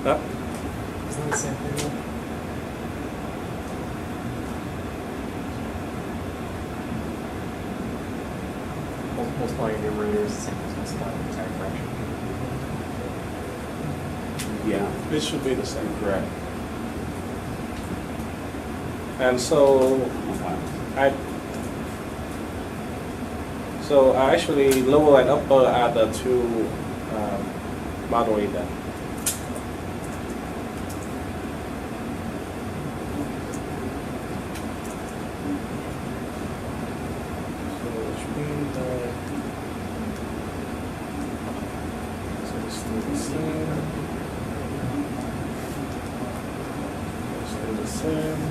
Huh? Isn't that the same thing? Multiplying numerators is the same as multiplying the entire fraction. Yeah, this should be the same. Correct. And so I actually lower and upper are the two boundary then. So which means that so it's still the same. It's still the same.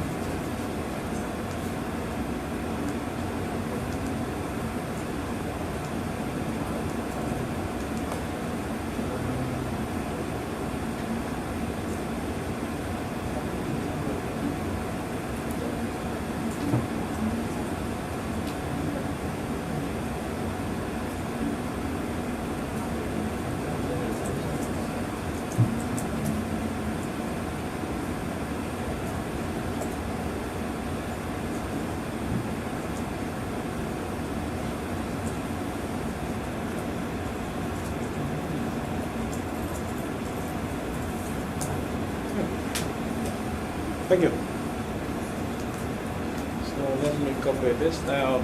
Thank you. So let me copy this down.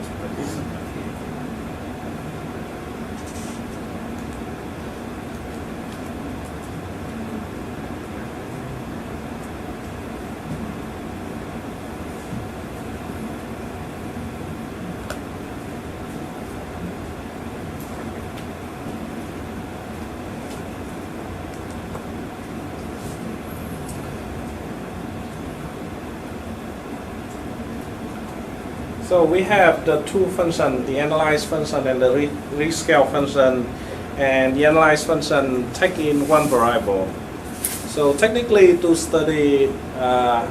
So we have the two functions, the analyze function and the rescale function, and the analyze function take in one variable. So technically to study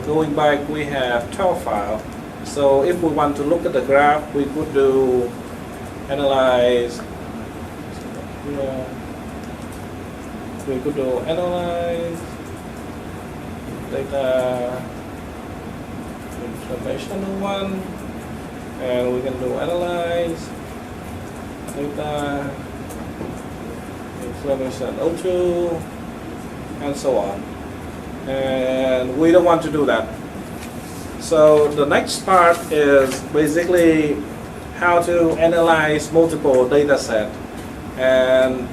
going back, we have 12 files. So if we want to look at the graph, we could do analyze, we could do analyze data informational one. And we can do analyze data inflammation O2 and so on. And we don't want to do that. So the next part is basically how to analyze multiple data sets, and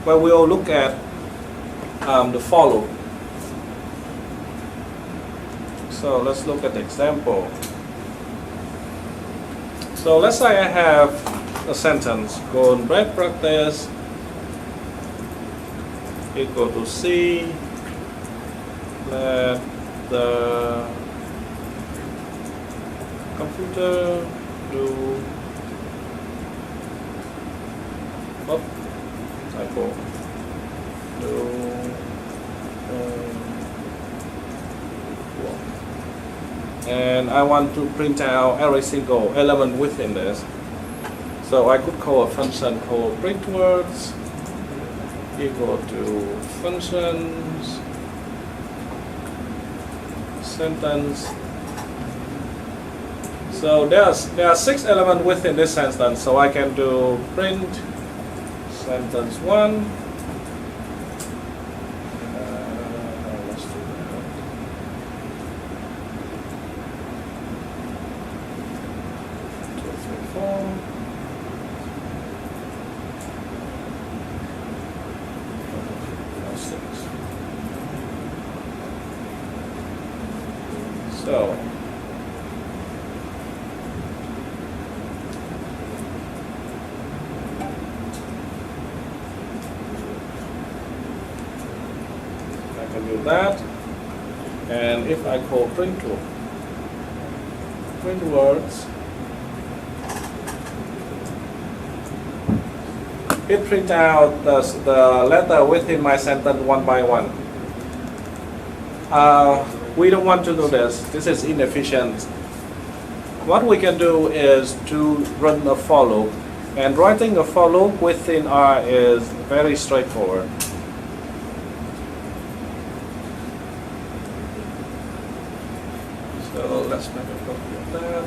where we'll look at the for loop. So let's look at the example. So let's say I have a sentence called bread practice equal to C, let the computer do typo do and I want to print out every single element within this. So I could call a function called printwords equal to functions sentence. So there are 6 elements within this sentence. So I can do print sentence 1. So I can do that, and if I call print words, it prints out the letter within my sentence one by one. We don't want to do this. This is inefficient. What we can do is to run a for loop. And writing a for loop within R is very straightforward. let's make a copy of that.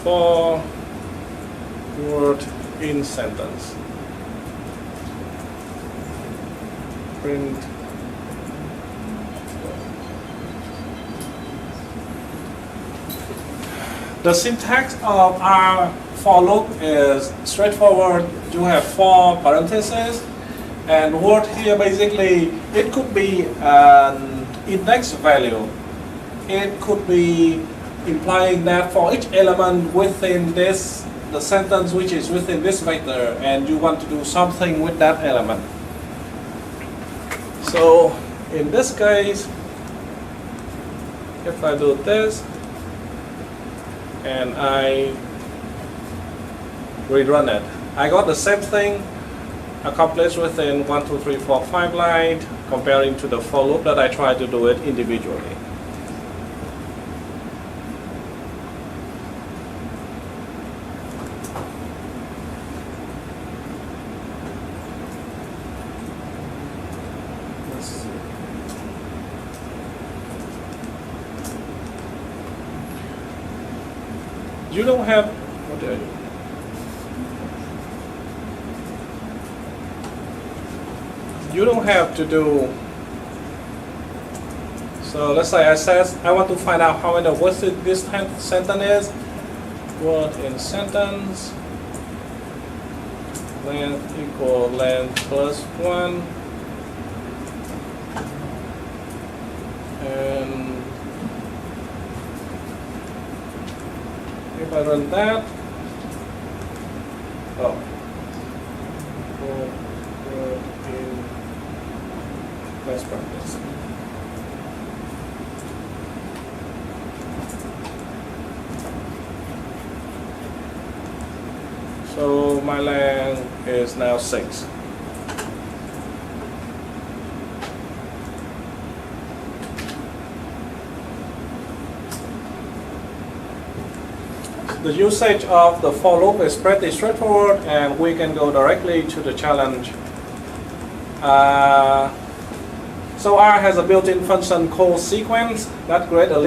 For word in sentence. Print. The syntax of our for loop is straightforward. You have 4 parentheses, and word here basically it could be an index value. It could be implying that for each element within this, the sentence which is within this vector, and you want to do something with that element. So in this case, if I do this and I rerun it, I got the same thing accomplished within 1, 2, 3, 4, 5 lines, comparing to the for loop that I tried to do it individually. Let's see. You don't have, what did I do? You don't have to do, so let's say I says I want to find out how many words this sentence is. Word in sentence, length equal length plus 1, and if I run that, oh, word in best practice. So my length is now 6. The usage of the for loop is pretty straightforward, and we can go directly to the challenge. So R has a built-in function called sequence that creates a